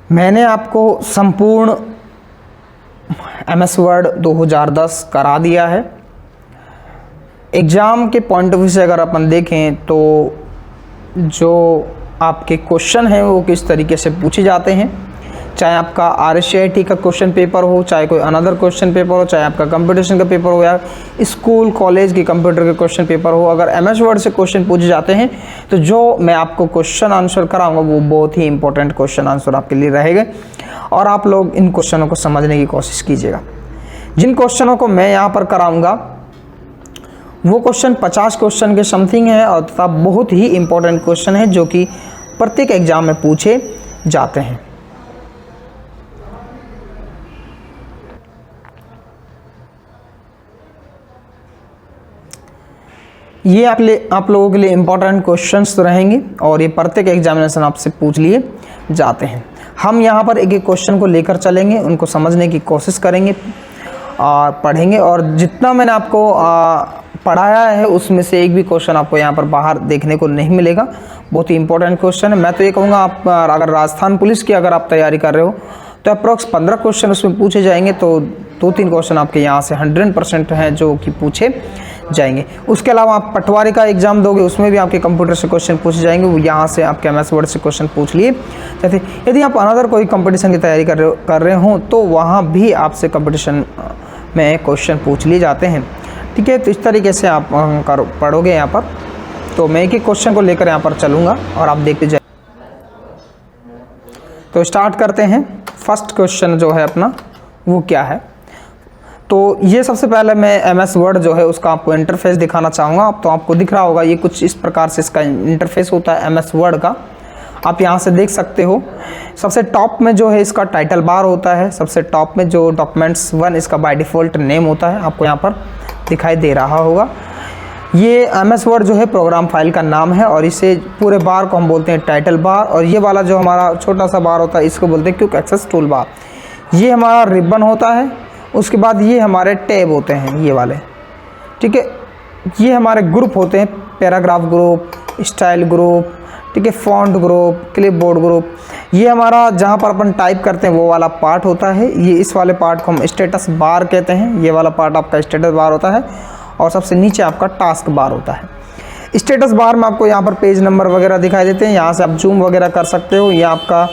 मैंने आपको संपूर्ण MS वर्ड 2010 करा दिया है। एग्ज़ाम के पॉइंट ऑफ व्यू से अगर अपन देखें तो जो आपके क्वेश्चन हैं वो किस तरीके से पूछे जाते हैं, चाहे आपका RSCIT का क्वेश्चन पेपर हो, चाहे कोई अनदर क्वेश्चन पेपर हो, चाहे आपका कंपटीशन का पेपर हो या स्कूल कॉलेज के कंप्यूटर के क्वेश्चन पेपर हो, अगर MS वर्ड से क्वेश्चन पूछे जाते हैं तो जो मैं आपको क्वेश्चन आंसर कराऊंगा वो बहुत ही इंपॉर्टेंट क्वेश्चन आंसर आपके लिए रहेगा और आप लोग इन क्वेश्चनों को समझने की कोशिश कीजिएगा। जिन क्वेश्चनों को मैं यहाँ पर कराऊँगा वो क्वेश्चन 50 क्वेश्चन के समथिंग है और तथा बहुत ही इंपॉर्टेंट क्वेश्चन है जो कि प्रत्येक एग्जाम में पूछे जाते हैं। ये आप लोगों के लिए इंपॉर्टेंट क्वेश्चंस तो रहेंगे और ये प्रत्येक एग्जामिनेशन आपसे पूछ लिए जाते हैं। हम यहाँ पर एक एक क्वेश्चन को लेकर चलेंगे, उनको समझने की कोशिश करेंगे और पढ़ेंगे और जितना मैंने आपको पढ़ाया है उसमें से एक भी क्वेश्चन आपको यहाँ पर बाहर देखने को नहीं मिलेगा। बहुत ही इंपॉर्टेंट क्वेश्चन है। मैं तो ये कहूँगा आप अगर राजस्थान पुलिस की अगर आप तैयारी कर रहे हो तो अप्रॉक्स 15 क्वेश्चन उसमें पूछे जाएंगे, तो 2-3 क्वेश्चन आपके यहाँ से 100% हैं जो कि पूछे जाएंगे। उसके अलावा आप पटवारी का एग्जाम दोगे उसमें भी आपके कंप्यूटर से क्वेश्चन पूछे जाएंगे, वो यहाँ से आपके MS वर्ड से क्वेश्चन पूछ लिए जाते। यदि आप अनदर कोई कंपटीशन की तैयारी कर रहे हो तो वहाँ भी आपसे कंपटीशन में क्वेश्चन पूछ लिए जाते हैं। ठीक है, तो इस तरीके से आप पढ़ोगे यहाँ पर। तो मैं एक एक क्वेश्चन को लेकर यहाँ पर चलूँगा और आप देखते जाए। तो स्टार्ट करते हैं। फर्स्ट क्वेश्चन जो है अपना वो क्या है, तो ये सबसे पहले मैं MS वर्ड जो है उसका आपको इंटरफेस दिखाना चाहूँगा। तो आपको दिख रहा होगा ये कुछ इस प्रकार से इसका इंटरफेस होता है MS वर्ड का। आप यहाँ से देख सकते हो सबसे टॉप में जो है इसका टाइटल बार होता है, सबसे टॉप में जो डॉक्यूमेंट्स 1 इसका बाय डिफ़ॉल्ट नेम होता है, आपको यहाँ पर दिखाई दे रहा होगा। ये MS वर्ड जो है प्रोग्राम फाइल का नाम है और इसे पूरे बार को हम बोलते हैं टाइटल बार, और ये वाला जो हमारा छोटा सा बार होता है इसको बोलते हैं क्विक एक्सेस टूल बार। ये हमारा रिबन होता है। उसके बाद ये हमारे टैब होते हैं ये वाले। ठीक है, ये हमारे ग्रुप होते हैं, पैराग्राफ ग्रुप, स्टाइल ग्रुप, ठीक है, फॉन्ट ग्रुप, क्लिपबोर्ड ग्रुप। ये हमारा जहाँ पर अपन टाइप करते हैं वो वाला पार्ट होता है। ये इस वाले पार्ट को हम स्टेटस बार कहते हैं। ये वाला पार्ट आपका स्टेटस बार होता है और सबसे नीचे आपका टास्क बार होता है। स्टेटस बार में आपको यहाँ पर पेज नंबर वगैरह दिखाई देते हैं, यहाँ से आप जूम वगैरह कर सकते हो। ये आपका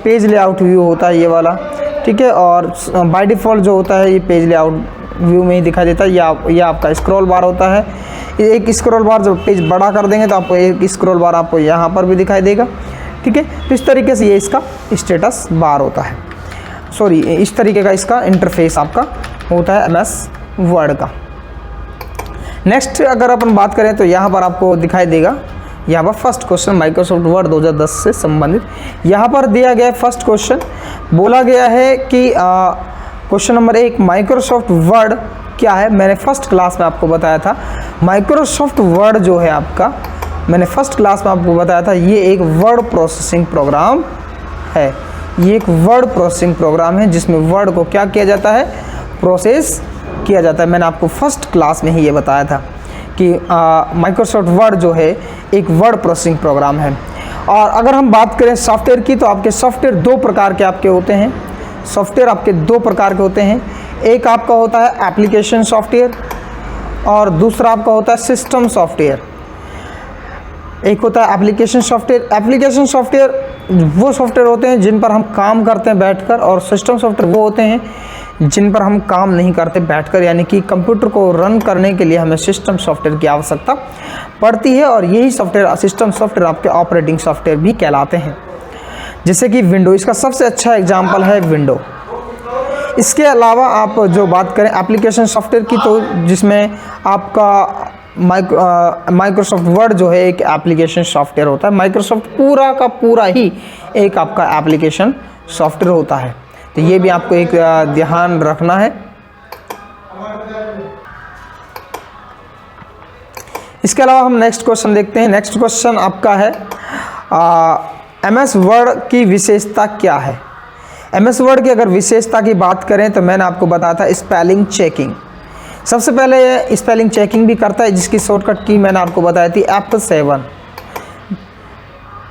पेज लेआउट व्यू होता है ये वाला। ठीक है, और बाय डिफ़ॉल्ट जो होता है ये पेज लेआउट व्यू में ही दिखाई देता है। ये आपका स्क्रॉल बार होता है। एक स्क्रॉल बार जब पेज बड़ा कर देंगे तो आपको एक स्क्रॉल बार आपको यहाँ पर भी दिखाई देगा। ठीक है, तो इस तरीके से ये इसका स्टेटस बार होता है। सॉरी, इस तरीके का इसका इंटरफेस आपका होता है MS वर्ड का। नेक्स्ट अगर अपन बात करें तो यहाँ पर आपको दिखाई देगा, यहाँ पर फर्स्ट क्वेश्चन माइक्रोसॉफ्ट वर्ड 2010 से संबंधित यहाँ पर दिया गया है। फर्स्ट क्वेश्चन बोला गया है कि क्वेश्चन नंबर 1 माइक्रोसॉफ्ट वर्ड क्या है। मैंने फर्स्ट क्लास में आपको बताया था माइक्रोसॉफ्ट वर्ड जो है आपका, मैंने फर्स्ट क्लास में आपको बताया था ये एक वर्ड प्रोसेसिंग प्रोग्राम है। ये एक वर्ड प्रोसेसिंग प्रोग्राम है जिसमें वर्ड को क्या किया जाता है, प्रोसेस किया जाता है। मैंने आपको फर्स्ट क्लास में ही ये बताया था कि माइक्रोसॉफ्ट वर्ड जो है एक वर्ड प्रोसेसिंग प्रोग्राम है। और अगर हम बात करें सॉफ्टवेयर की तो आपके सॉफ्टवेयर 2 प्रकार के आपके होते हैं। सॉफ्टवेयर आपके 2 प्रकार के होते हैं। एक आपका होता है एप्लीकेशन सॉफ्टवेयर और दूसरा आपका होता है सिस्टम सॉफ्टवेयर। एक होता है एप्लीकेशन सॉफ्टवेयर। एप्लीकेशन सॉफ्टवेयर वो सॉफ्टवेयर होते हैं जिन पर हम काम करते हैं बैठकर, और सिस्टम सॉफ्टवेयर वो होते हैं जिन पर हम काम नहीं करते बैठकर, यानी कि कंप्यूटर को रन करने के लिए हमें सिस्टम सॉफ्टवेयर की आवश्यकता पड़ती है। और यही सॉफ्टवेयर सिस्टम सॉफ्टवेयर आपके ऑपरेटिंग सॉफ्टवेयर भी कहलाते हैं। जैसे कि विंडो, इसका सबसे अच्छा एग्जाम्पल है विंडो। इसके अलावा आप जो बात करें एप्लीकेशन सॉफ्टवेयर की तो जिसमें आपका माइक्रोसॉफ्ट वर्ड जो है एक एप्लीकेशन सॉफ्टवेयर होता है। माइक्रोसॉफ्ट पूरा का पूरा ही एक आपका एप्लीकेशन सॉफ्टवेयर होता है। तो ये भी आपको एक ध्यान रखना है। इसके अलावा हम नेक्स्ट क्वेश्चन देखते हैं। नेक्स्ट क्वेश्चन आपका है MS वर्ड की विशेषता क्या है। MS वर्ड की अगर विशेषता की बात करें तो मैंने आपको बताया था स्पेलिंग चेकिंग। सबसे पहले ये स्पेलिंग चेकिंग भी करता है जिसकी शॉर्टकट की मैंने आपको बताई थी F7।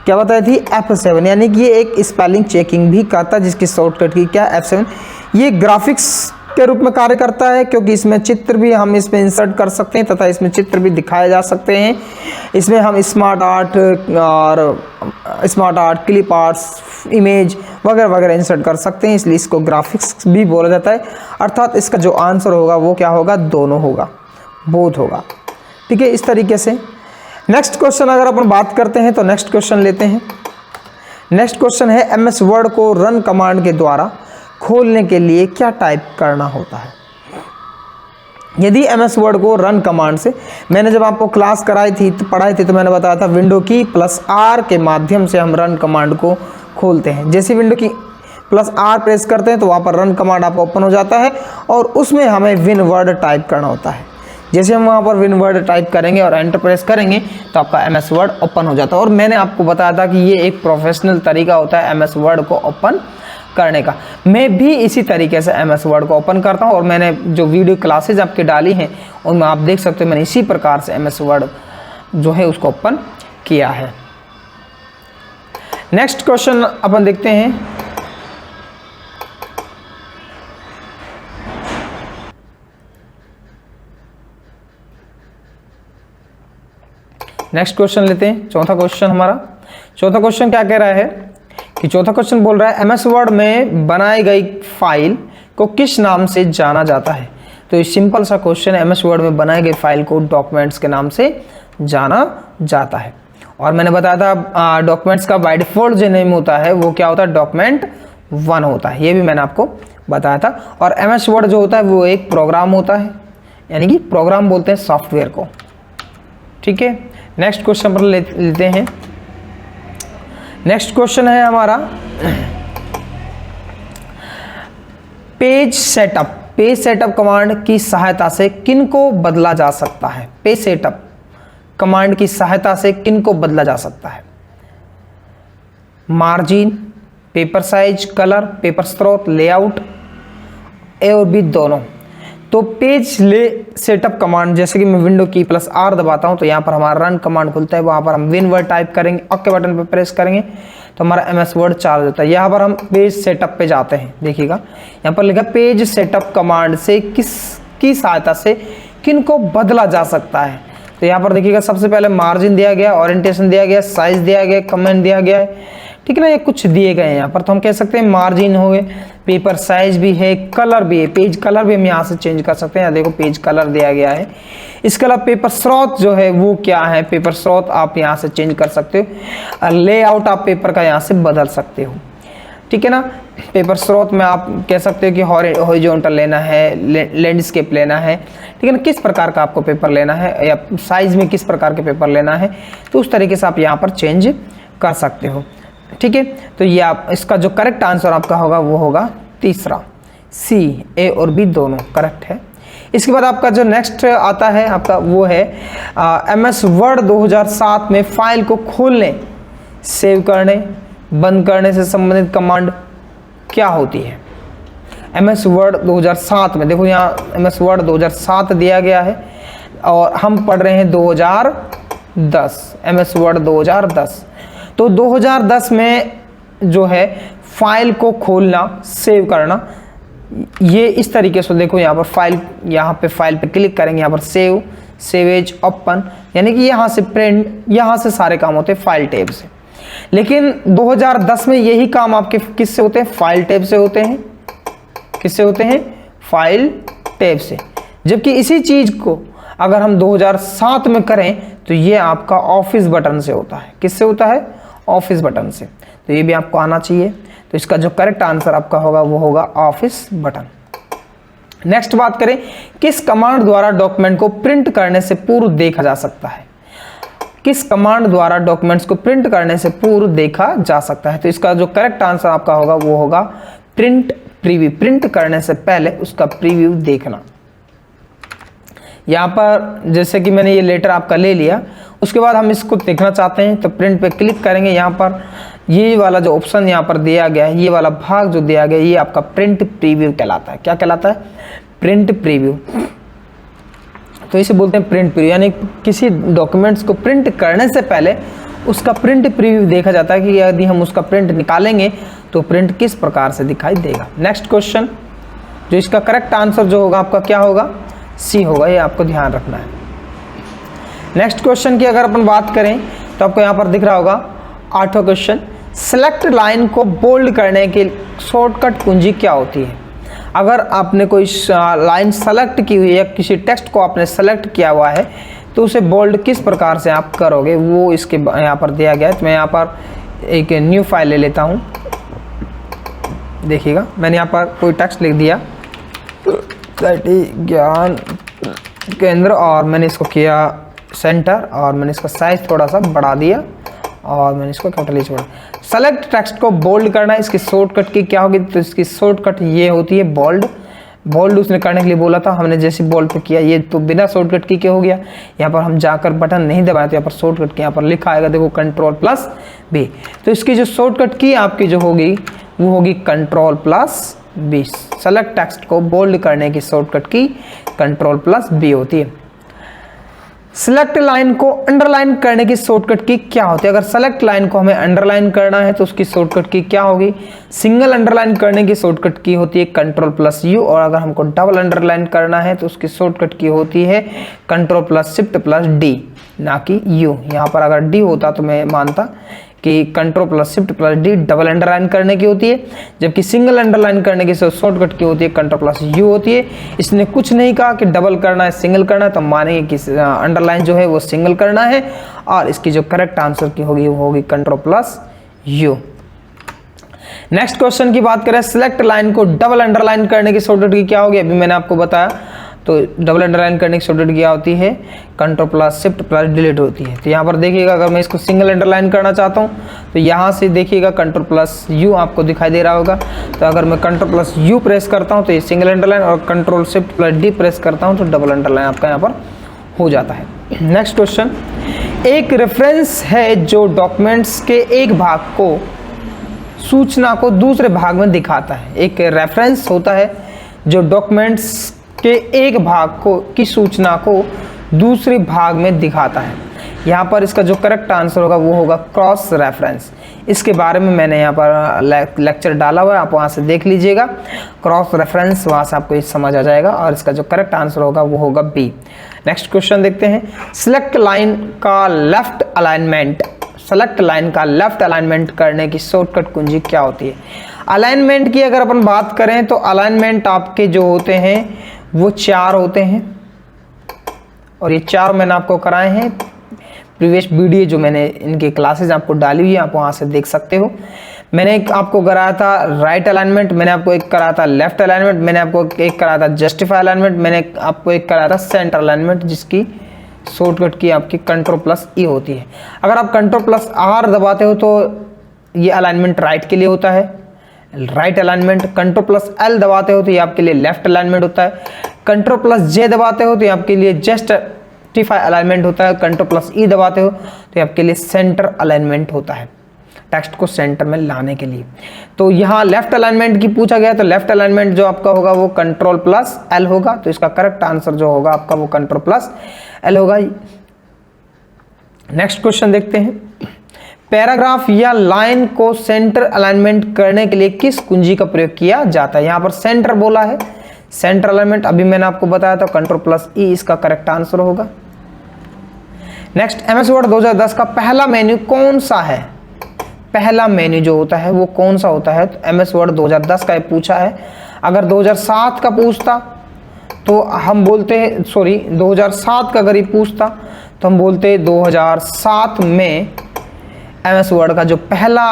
क्या बताई थी, F7, यानी कि ये एक स्पेलिंग चेकिंग भी करता है, जिसकी शॉर्टकट की क्या, F7। ये ग्राफिक्स के रूप में कार्य करता है, क्योंकि इसमें चित्र भी हम इसमें इंसर्ट कर सकते हैं तथा इसमें चित्र भी दिखाए जा सकते हैं। इसमें हम smart art, clip arts, image वगैरह वगैरह इंसर्ट कर सकते हैं, इसलिए इसको ग्राफिक्स भी बोला जाता है। अर्थात इसका जो आंसर होगा वो क्या होगा, दोनों होगा, बोथ होगा। ठीक है, इस तरीके से। नेक्स्ट क्वेश्चन अगर अपन बात करते हैं तो नेक्स्ट क्वेश्चन लेते हैं। नेक्स्ट क्वेश्चन है, MS वर्ड को रन कमांड के द्वारा खोलने के लिए क्या टाइप करना होता है। यदि MS वर्ड को रन कमांड से, मैंने जब आपको क्लास पढ़ाई थी तो मैंने बताया था विंडो की +R के माध्यम से हम रन कमांड को खोलते हैं। जैसे विंडो की +R प्रेस करते हैं तो वहाँ पर रन कमांड आपका ओपन हो जाता है और उसमें हमें विन वर्ड टाइप करना होता है। जैसे हम वहाँ पर विन वर्ड टाइप करेंगे और एंटर प्रेस करेंगे तो आपका MS वर्ड ओपन हो जाता है। और मैंने आपको बताया था कि ये एक प्रोफेशनल तरीका होता है MS वर्ड को ओपन करने का। मैं भी इसी तरीके से MS वर्ड को ओपन करता हूँ और मैंने जो वीडियो क्लासेज आपके डाली हैं उनमें आप देख सकते हो मैंने इसी प्रकार से MS वर्ड जो है उसको ओपन किया है। नेक्स्ट क्वेश्चन अपन देखते हैं। नेक्स्ट क्वेश्चन लेते हैं, चौथा क्वेश्चन हमारा। चौथा क्वेश्चन क्या कह रहा है कि चौथा क्वेश्चन बोल रहा है MS वर्ड में बनाई गई फाइल को किस नाम से जाना जाता है। तो ये सिंपल सा क्वेश्चन है, MS वर्ड में बनाई गई फाइल को डॉक्यूमेंट्स के नाम से जाना जाता है। और मैंने बताया था डॉक्यूमेंट्स का बाय डिफॉल्ट जो नेम होता है वो क्या होता है, document1 होता है। ये भी मैंने आपको बताया था। और MS वर्ड जो होता है वो एक प्रोग्राम होता है, यानी कि प्रोग्राम बोलते हैं सॉफ्टवेयर को। ठीक है, नेक्स्ट क्वेश्चन पर लेते हैं। नेक्स्ट क्वेश्चन है हमारा पेज सेटअप कमांड की सहायता से किनको बदला जा सकता है। पेज सेटअप कमांड की सहायता से किनको बदला जा सकता है। Margin, paper size, colour, paper स्रोत, लेआउट, ए और बी दोनों। तो पेज सेटअप कमांड, जैसे कि मैं विंडो की +R दबाता हूं तो यहाँ पर हमारा रन कमांड खुलता है, वहां पर हम विन वर्ड टाइप करेंगे, ओके बटन पर प्रेस करेंगे तो हमारा MS वर्ड चालू हो जाता है। यहाँ पर हम पेज सेटअप पे जाते हैं, देखिएगा यहाँ पर लिखा पेज सेटअप कमांड से किसकी सहायता से किनको बदला जा सकता है। तो यहाँ पर देखिएगा सबसे पहले मार्जिन दिया गया, ओरिएंटेशन दिया गया, साइज दिया गया, कमेंट दिया गया है, ठीक है ना, ये कुछ दिए गए हैं यहाँ पर। तो हम कह सकते हैं मार्जिन हो गए, पेपर साइज भी है, कलर भी है, पेज कलर भी हम यहाँ से चेंज कर सकते हैं। यहाँ देखो पेज कलर दिया गया है। इसके अलावा पेपर स्रोत जो है वो क्या है, पेपर स्रोत आप यहाँ से चेंज कर सकते हो। लेआउट आप पेपर का यहाँ से बदल सकते हो, ठीक है ना। पेपर स्रोत में आप कह सकते हो कि हॉरिजॉन्टल लेना है, लैंडस्केप लेना है, ठीक है ना, किस प्रकार का आपको पेपर लेना है, या साइज में किस प्रकार के पेपर लेना है, तो उस तरीके से आप यहाँ पर चेंज कर सकते हो। ठीक है, तो ये आप इसका जो करेक्ट आंसर आपका होगा वो होगा तीसरा, सी, ए और बी दोनों करेक्ट है। इसके बाद आपका जो नेक्स्ट आता है आपका वो है MS वर्ड 2007 में फाइल को खोलने, सेव करने, बंद करने से संबंधित कमांड क्या होती है। MS वर्ड 2007 में देखो यहाँ MS वर्ड 2007 दिया गया है और हम पढ़ रहे हैं 2010, MS वर्ड 2010। तो 2010 में जो है फाइल को खोलना, सेव करना, ये इस तरीके से देखो यहाँ पर फाइल, यहाँ पे फाइल पे क्लिक करेंगे, यहाँ पर सेव, सेवेज, ओपन, यानी कि यहाँ से प्रिंट, यहाँ से सारे काम होते हैं फाइल टैब से। लेकिन 2010 में यही काम आपके किससे होते हैं, फाइल टैब से होते हैं। किससे होते हैं, फाइल टैब से। जबकि इसी चीज को अगर हम 2007 में करें तो ये आपका ऑफिस बटन से होता है। किससे होता है, ऑफिस बटन से। तो ये भी आपको आना चाहिए। तो इसका जो करेक्ट आंसर आपका होगा वो होगा ऑफिस बटन। नेक्स्ट बात करें, किस कमांड द्वारा डॉक्यूमेंट को प्रिंट करने से पूर्व देखा जा सकता है। किस कमांड द्वारा डॉक्यूमेंट्स को प्रिंट करने से पूर्व देखा जा सकता है। तो इसका जो करेक्ट आंसर आपका होगा वो होगा प्रिंट प्रीव्यू। प्रिंट करने से पहले उसका प्रीव्यू देखना। यहाँ पर जैसे कि मैंने ये लेटर आपका ले लिया, उसके बाद हम इसको देखना चाहते हैं तो प्रिंट पे क्लिक करेंगे। यहाँ पर ये वाला जो ऑप्शन यहाँ पर दिया गया है, ये वाला भाग जो दिया गया है, ये आपका प्रिंट प्रीव्यू कहलाता है। क्या कहलाता है, प्रिंट प्रीव्यू। तो इसे बोलते हैं प्रिंट प्रीव्यू, यानी किसी डॉक्यूमेंट्स को प्रिंट करने से पहले उसका प्रिंट प्रीव्यू देखा जाता है कि यदि हम उसका प्रिंट निकालेंगे तो प्रिंट किस प्रकार से दिखाई देगा। नेक्स्ट क्वेश्चन, जो इसका करेक्ट आंसर जो होगा आपका क्या होगा, सी होगा, ये आपको ध्यान रखना है। नेक्स्ट क्वेश्चन की अगर अपन बात करें तो आपको यहाँ पर दिख रहा होगा 8वां क्वेश्चन, सेलेक्ट लाइन को बोल्ड करने की शॉर्टकट कुंजी क्या होती है। अगर आपने कोई लाइन सेलेक्ट की हुई है, किसी टेक्स्ट को आपने सेलेक्ट किया हुआ है, तो उसे बोल्ड किस प्रकार से आप करोगे वो इसके यहाँ पर दिया गया है। तो मैं यहाँ पर एक न्यू फाइल ले लेता हूँ। देखिएगा मैंने यहाँ पर कोई टेक्स्ट लिख दिया, ज्ञान केंद्र, और मैंने इसको किया सेंटर, और मैंने इसका साइज थोड़ा सा बढ़ा दिया और मैंने इसको कैपिटल छोड़ा। सेलेक्ट टेक्स्ट को बोल्ड करना, इसकी शॉर्टकट की क्या होगी, तो इसकी शॉर्टकट ये होती है बोल्ड। बोल्ड उसने करने के लिए बोला था, हमने जैसे बोल्ड पे किया, ये तो बिना शॉर्टकट की क्या हो गया। यहाँ पर हम जाकर बटन नहीं दबाए तो यहाँ पर शॉर्टकट की यहाँ पर लिखा आएगा, देखो Ctrl+B। तो इसकी जो शॉर्टकट की आपकी जो होगी वो होगी Ctrl+B। सेलेक्ट टेक्स्ट को बोल्ड करने की शॉर्टकट की Ctrl+B होती है। सेलेक्ट लाइन को अंडरलाइन करने की शॉर्टकट की क्या होती है। अगर सेलेक्ट लाइन को हमें अंडरलाइन करना है तो उसकी शॉर्टकट की क्या होगी, सिंगल अंडरलाइन करने की शॉर्टकट की होती है Ctrl+U, और अगर हमको डबल अंडरलाइन करना है तो उसकी शॉर्टकट की होती है Ctrl+Shift+D, ना कि U। यहाँ पर अगर D होता तो मैं मानता कि Ctrl+Shift+D डबल अंडरलाइन करने की होती है, जबकि सिंगल अंडरलाइन करने की शॉर्टकट की होती है Ctrl+U होती है। इसने कुछ नहीं कहा कि डबल करना है सिंगल करना है, तो मानेंगे कि अंडरलाइन जो है वो सिंगल करना है, और इसकी जो करेक्ट आंसर की होगी वो होगी Ctrl+U। नेक्स्ट क्वेश्चन की बात करें, सिलेक्ट लाइन को डबल अंडरलाइन करने की शॉर्टकट की क्या होगी, अभी मैंने आपको बताया। तो डबल अंडरलाइन करने की शॉर्टकट क्या होती है, Ctrl+Shift+Delete होती है। तो यहाँ पर देखिएगा अगर मैं इसको सिंगल अंडरलाइन करना चाहता हूँ तो यहाँ से देखिएगा Ctrl+U आपको दिखाई दे रहा होगा। तो अगर मैं Ctrl+U प्रेस करता हूँ तो ये सिंगल अंडरलाइन, और Ctrl+Shift+D प्रेस करता हूँ तो डबल अंडरलाइन आपका यहाँ पर हो जाता है। नेक्स्ट क्वेश्चन, एक रेफरेंस है जो डॉक्यूमेंट्स के एक भाग को सूचना को दूसरे भाग में दिखाता है। एक रेफरेंस होता है जो डॉक्यूमेंट्स के एक भाग को की सूचना को दूसरे भाग में दिखाता है। यहाँ पर इसका जो करेक्ट आंसर होगा वो होगा क्रॉस रेफरेंस। इसके बारे में मैंने यहाँ पर लेक्चर डाला हुआ है, आप वहाँ से देख लीजिएगा। क्रॉस रेफरेंस वहाँ से आपको ये समझ आ जाएगा, और इसका जो करेक्ट आंसर होगा वो होगा बी। नेक्स्ट क्वेश्चन देखते हैं, सिलेक्ट लाइन का लेफ्ट अलाइनमेंट। सेलेक्ट लाइन का लेफ्ट अलाइनमेंट करने की शॉर्टकट कुंजी क्या होती है। अलाइनमेंट की अगर अपन बात करें तो अलाइनमेंट आपके जो होते हैं वो 4 होते हैं, और ये 4 मैंने आपको कराए हैं प्रीवियस वीडियो जो मैंने इनकी क्लासेज आपको डाली हुई है, आप वहाँ से देख सकते हो। मैंने एक आपको कराया था राइट अलाइनमेंट, मैंने आपको एक कराया था लेफ्ट अलाइनमेंट, मैंने आपको एक कराया था जस्टिफाई अलाइनमेंट, मैंने आपको एक कराया था सेंटर अलाइनमेंट, जिसकी शॉर्टकट की आपकी Ctrl+E होती है। अगर आप Ctrl+R दबाते हो तो ये अलाइनमेंट राइट के लिए होता है, राइट अलाइनमेंट। Ctrl+L दबाते हो तो ये आपके लिए लेफ्ट अलाइनमेंट होता है। Ctrl+J दबाते हो तो ये आपके लिए जस्टिफाई अलाइनमेंट होता है। Ctrl+E दबाते हो तो ये आपके लिए सेंटर अलाइनमेंट होता है, टेक्स्ट को सेंटर में लाने के लिए। तो यहाँ लेफ्ट अलाइनमेंट की पूछा गया, तो लेफ्ट अलाइनमेंट जो आपका होगा वो Ctrl+L होगा। तो इसका करेक्ट आंसर जो होगा आपका वो Ctrl+L होगा। नेक्स्ट क्वेश्चन देखते हैं, पैराग्राफ या लाइन को सेंटर अलाइनमेंट करने के लिए किस कुंजी का प्रयोग किया जाता है। यहाँ पर सेंटर बोला है, सेंटर अलाइनमेंट अभी मैंने आपको बताया था, Ctrl+E इसका करेक्ट आंसर होगा। नेक्स्ट, MS वर्ड 2010 का पहला मेन्यू कौन सा है। पहला मेन्यू जो होता है वो कौन सा होता है, तो MS वर्ड 2010 का ये पूछा है। अगर 2007 का पूछता तो हम बोलते हैं, सॉरी 2007 का अगर ये पूछता तो हम बोलते 2007 में MS वर्ड का जो पहला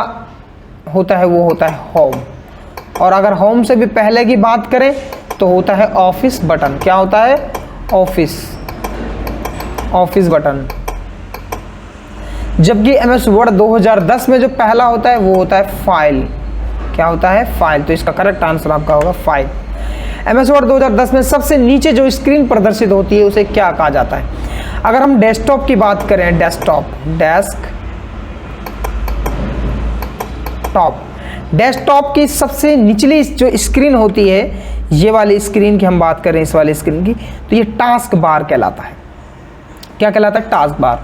होता है वो होता है होम, और अगर होम से भी पहले की बात करें तो होता है ऑफिस बटन। क्या होता है, ऑफिस बटन। जबकि MS वर्ड 2010 में जो पहला होता है वो होता है फाइल। क्या होता है, फाइल। तो इसका करेक्ट आंसर आपका होगा फाइल। MS वर्ड 2010 में सबसे नीचे जो स्क्रीन प्रदर्शित होती है उसे क्या कहा जाता है। अगर हम डेस्कटॉप की बात करें, डेस्कटॉप की सबसे निचली जो स्क्रीन होती है, ये वाली स्क्रीन की हम बात करें, इस वाली स्क्रीन की, तो ये टास्क बार कहलाता है। क्या कहलाता है, टास्क बार।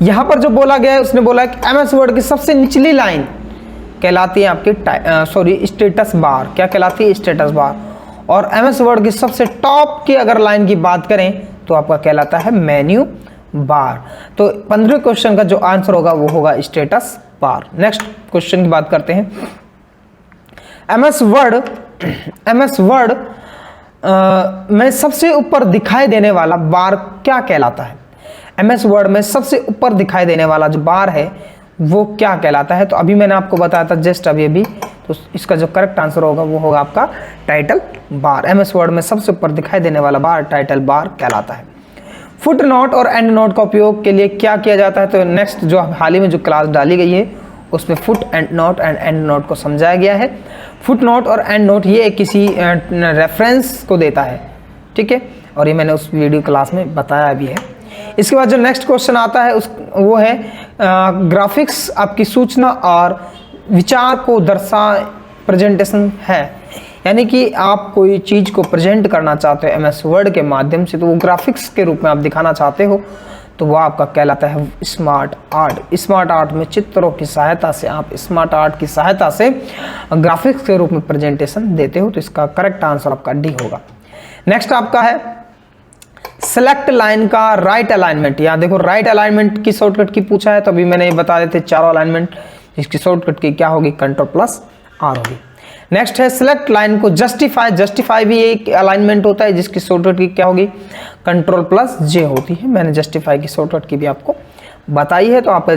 यहां पर जो बोला गया है उसने बोला कि एमएस वर्ड की सबसे निचली लाइन कहलाती है आपकी स्टेटस बार। क्या कहलाती है? Status bar. और एमएस वर्ड की सबसे टॉप की अगर लाइन की बात करें तो आपका कहलाता है मेन्यू बार। तो 15वें क्वेश्चन का जो आंसर होगा वो होगा स्टेटस बार। नेक्स्ट क्वेश्चन की बात करते हैं। एमएस वर्ड में सबसे ऊपर दिखाई देने वाला बार क्या कहलाता है? एमएस वर्ड में सबसे ऊपर दिखाई देने वाला जो बार है वो क्या कहलाता है? तो अभी मैंने आपको बताया था जस्ट अभी, तो इसका जो करेक्ट आंसर होगा वो होगा आपका टाइटल बार। एमएस वर्ड में सबसे ऊपर दिखाई देने वाला बार टाइटल बार कहलाता है। फुट नोट और एंड नोट का उपयोग के लिए क्या किया जाता है? तो नेक्स्ट जो हाल ही में जो क्लास डाली गई है उसमें फुट एंड एंड नोट को समझाया गया है। फुट नोट और एंड नोट ये किसी रेफरेंस को देता है, ठीक है, और ये मैंने उस वीडियो क्लास में बताया भी है। इसके बाद जो नेक्स्ट क्वेश्चन आता है वो है ग्राफिक्स आपकी सूचना और विचार को प्रेजेंटेशन है, यानी कि आप कोई चीज़ को प्रेजेंट करना चाहते हो एमएस वर्ड के माध्यम से, तो वो ग्राफिक्स के रूप में आप दिखाना चाहते हो तो वो आपका कहलाता है स्मार्ट आर्ट। स्मार्ट आर्ट में चित्रों की सहायता से आप स्मार्ट आर्ट की सहायता से ग्राफिक्स के रूप में प्रेजेंटेशन देते हो, तो इसका करेक्ट आंसर आपका डी होगा। नेक्स्ट आपका है सेलेक्ट लाइन का राइट अलाइनमेंट। यहाँ देखो राइट अलाइनमेंट की शॉर्टकट की पूछा है, तो अभी मैंने ये बता देते चारों अलाइनमेंट, इसकी शॉर्टकट की क्या होगी? Ctrl+R होगी। नेक्स्ट है सिलेक्ट लाइन को जस्टिफाई भी एक अलाइनमेंट होता है जिसकी शॉर्टकट की क्या होगी? Ctrl+J होती है। मैंने जस्टिफाई की शॉर्टकट की भी आपको बताई है, तो आप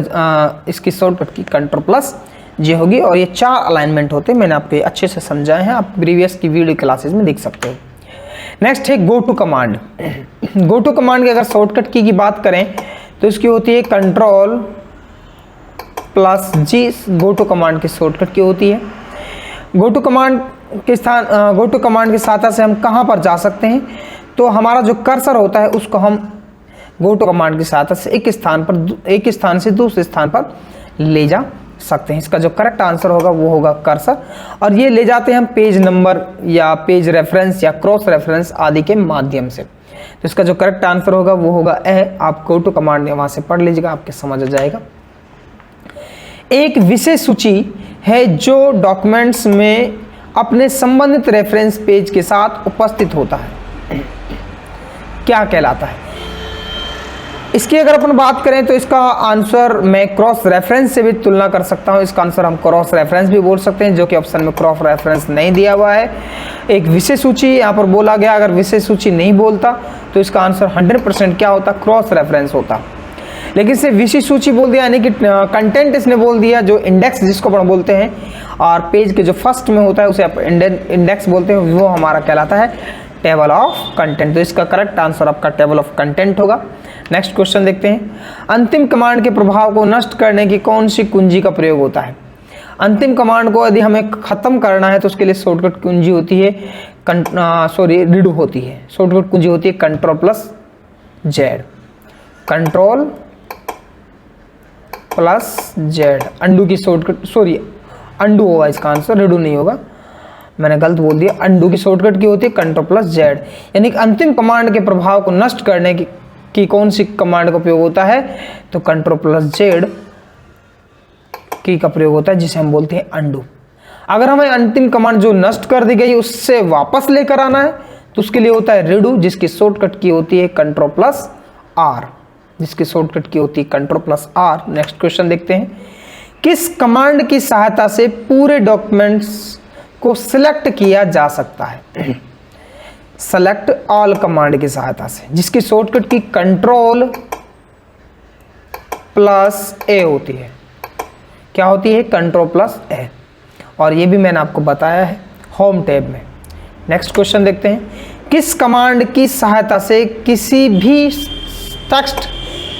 इसकी शॉर्टकट की Ctrl+J होगी। और ये 4 अलाइनमेंट होते हैं, मैंने आपको अच्छे से समझाए हैं, आप प्रीवियस की वीडियो क्लासेस में देख सकते हो। नेक्स्ट है go to command. Go to command की अगर शॉर्टकट की बात करें तो इसकी होती है Ctrl+G। गो टू कमांड की शॉर्टकट की होती है। गो टू कमांड के सहायता से हम कहां पर जा सकते हैं? तो हमारा जो कर्सर होता है उसको हम गो टू कमांड की सहायता से एक स्थान से दूसरे स्थान पर ले जा सकते हैं। इसका जो करेक्ट आंसर होगा वो होगा कर्सर, और ये ले जाते हैं हम पेज नंबर या पेज रेफरेंस या क्रॉस रेफरेंस आदि के माध्यम से। तो इसका जो करेक्ट आंसर होगा वो होगा ए। आप गो टू कमांड वहां से पढ़ लीजिएगा, आपके समझ आ जाएगा। एक विशेष सूची है जो डॉक्यूमेंट्स में अपने संबंधित रेफरेंस पेज के साथ उपस्थित होता है, क्या कहलाता है? इसकी अगर अपन बात करें तो इसका आंसर मैं क्रॉस रेफरेंस से भी तुलना कर सकता हूं। इसका आंसर हम क्रॉस रेफरेंस भी बोल सकते हैं, जो कि ऑप्शन में क्रॉस रेफरेंस नहीं दिया हुआ है। एक विशेष सूची यहाँ पर बोला गया, अगर विशेष सूची नहीं बोलता तो इसका आंसर 100% क्या होता? क्रॉस रेफरेंस होता। लेकिन सिर्फ विशेष सूची बोल दिया, यानी कि कंटेंट इसने बोल दिया, जो इंडेक्स जिसको अपन बोलते हैं, और पेज के जो फर्स्ट में होता है उसे आप इंडेक्स बोलते हैं, वो हमारा कहलाता है टेबल ऑफ कंटेंट। तो इसका करेक्ट आंसर आपका टेबल ऑफ कंटेंट होगा। नेक्स्ट क्वेश्चन देखते हैं। अंतिम कमांड के प्रभाव को नष्ट करने की कौन सी कुंजी का प्रयोग होता है? अंतिम कमांड को यदि हमें खत्म करना है तो उसके लिए शॉर्टकट कुंजी होती है रीडू होती है। शॉर्टकट कुंजी होती है Ctrl+Z। Ctrl+Z अंडू की शॉर्टकट, अंडू होगा इसका आंसर, रीडू नहीं होगा, मैंने गलत बोल दिया। अंडू की शॉर्टकट की होती है Ctrl+Z। यानी कि अंतिम कमांड के प्रभाव को नष्ट करने की कौन सी कमांड का उपयोग होता है? तो Ctrl+Z की का प्रयोग होता है, जिसे हम बोलते हैं अंडू। अगर हमें अंतिम कमांड जो नष्ट कर दी गई उससे वापस लेकर आना है तो उसके लिए होता है रीडू, जिसकी शॉर्टकट की होती है Ctrl+R। नेक्स्ट क्वेश्चन देखते हैं। किस कमांड की सहायता से पूरे डॉक्यूमेंट्स को सिलेक्ट किया जा सकता है? सेलेक्ट ऑल कमांड की सहायता से, जिसकी शॉर्टकट की Ctrl+A होती है। क्या होती है? Ctrl+A, और ये भी मैंने आपको बताया है होम टैब में। नेक्स्ट क्वेश्चन देखते हैं। किस कमांड की सहायता से किसी भी टेक्स्ट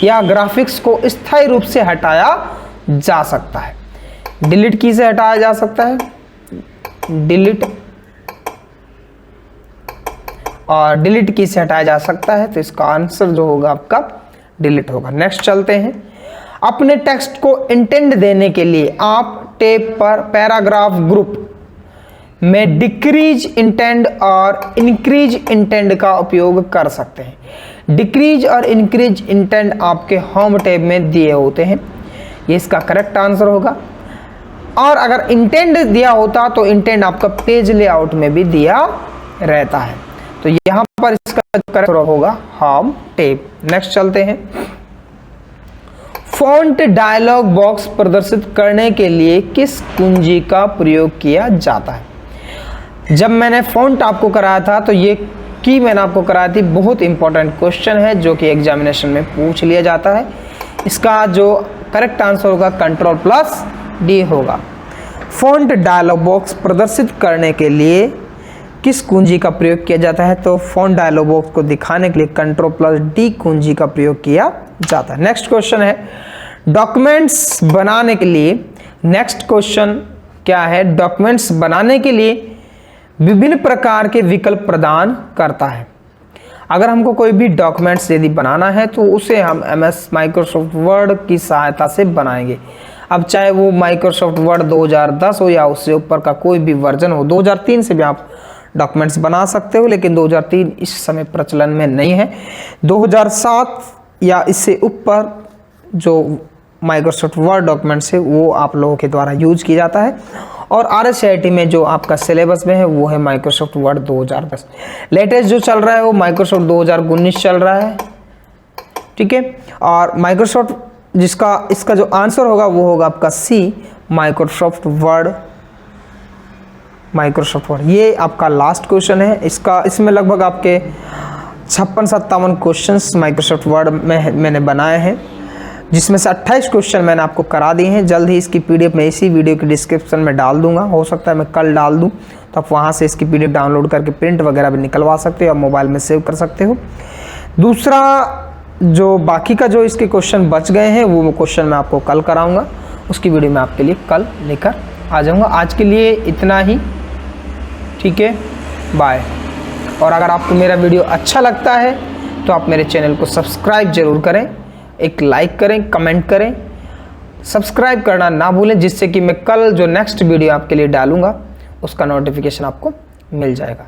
या ग्राफिक्स को स्थायी रूप से हटाया जा सकता है? डिलीट की से हटाया जा सकता है, डिलीट, और डिलीट की से हटाया जा सकता है, तो इसका आंसर जो होगा आपका डिलीट होगा। नेक्स्ट चलते हैं। अपने टेक्स्ट को इंटेंड देने के लिए आप टैब पर पैराग्राफ ग्रुप में डिक्रीज इंटेंड और इंक्रीज इंटेंड का उपयोग कर सकते हैं। डिक्रीज और इंक्रीज इंटेंट आपके होम टैब में दिए होते हैं, ये इसका करेक्ट आंसर होगा। और अगर इंटेंट दिया होता तो इंटेंट आपका पेज लेआउट में भी दिया रहता है, तो यहां पर इसका करेक्ट होगा होम टैब। नेक्स्ट चलते हैं। फॉन्ट डायलॉग बॉक्स प्रदर्शित करने के लिए किस कुंजी का प्रयोग किया जाता है? जब मैंने फॉन्ट आपको कराया था तो ये की मैंने आपको कराई थी, बहुत इंपॉर्टेंट क्वेश्चन है जो कि एग्जामिनेशन में पूछ लिया जाता है। इसका जो करेक्ट आंसर होगा Ctrl+D होगा। फॉन्ट डायलॉग बॉक्स प्रदर्शित करने के लिए किस कुंजी का प्रयोग किया जाता है? तो फॉन्ट डायलॉग बॉक्स को दिखाने के लिए Ctrl+D कुंजी का प्रयोग किया जाता है। नेक्स्ट क्वेश्चन है डॉक्यूमेंट्स बनाने के लिए, नेक्स्ट क्वेश्चन क्या है? डॉक्यूमेंट्स बनाने के लिए विभिन्न प्रकार के विकल्प प्रदान करता है। अगर हमको कोई भी डॉक्यूमेंट्स यदि बनाना है तो उसे हम MS माइक्रोसॉफ्ट वर्ड की सहायता से बनाएंगे। अब चाहे वो माइक्रोसॉफ्ट वर्ड 2010 हो या उससे ऊपर का कोई भी वर्जन हो, 2003 से भी आप डॉक्यूमेंट्स बना सकते हो, लेकिन 2003 इस समय प्रचलन में नहीं है। 2007 या इससे ऊपर जो माइक्रोसॉफ्ट वर्ड डॉक्यूमेंट्स है वो आप लोगों के द्वारा यूज किया जाता है। और RSCIT में जो आपका सिलेबस में है वो है माइक्रोसॉफ्ट वर्ड 2010। लेटेस्ट जो चल रहा है वो माइक्रोसॉफ्ट 2019 चल रहा है, ठीक है। और माइक्रोसॉफ्ट जिसका इसका जो आंसर होगा वो होगा आपका C, माइक्रोसॉफ्ट वर्ड। ये आपका लास्ट क्वेश्चन है। इसमें लगभग आपके 56-57 क्वेश्चंस माइक्रोसॉफ्ट वर्ड में मैंने बनाए हैं, जिसमें से 28 क्वेश्चन मैंने आपको करा दिए हैं। जल्द ही इसकी PDF मैं इसी वीडियो के डिस्क्रिप्शन में डाल दूंगा, हो सकता है मैं कल डाल दूं, तो आप वहां से इसकी PDF डाउनलोड करके प्रिंट वगैरह भी निकलवा सकते हो या मोबाइल में सेव कर सकते हो। दूसरा जो बाकी का जो इसके क्वेश्चन बच गए हैं वो क्वेश्चन मैं आपको कल कराऊंगा, उसकी वीडियो मैं आपके लिए कल लेकर आ जाऊँगा। आज के लिए इतना ही, ठीक है, बाय। और अगर आपको मेरा वीडियो अच्छा लगता है तो आप मेरे चैनल को सब्सक्राइब जरूर करें, एक लाइक करें, कमेंट करें, सब्सक्राइब करना ना भूलें, जिससे कि मैं कल जो नेक्स्ट वीडियो आपके लिए डालूंगा उसका नोटिफिकेशन आपको मिल जाएगा।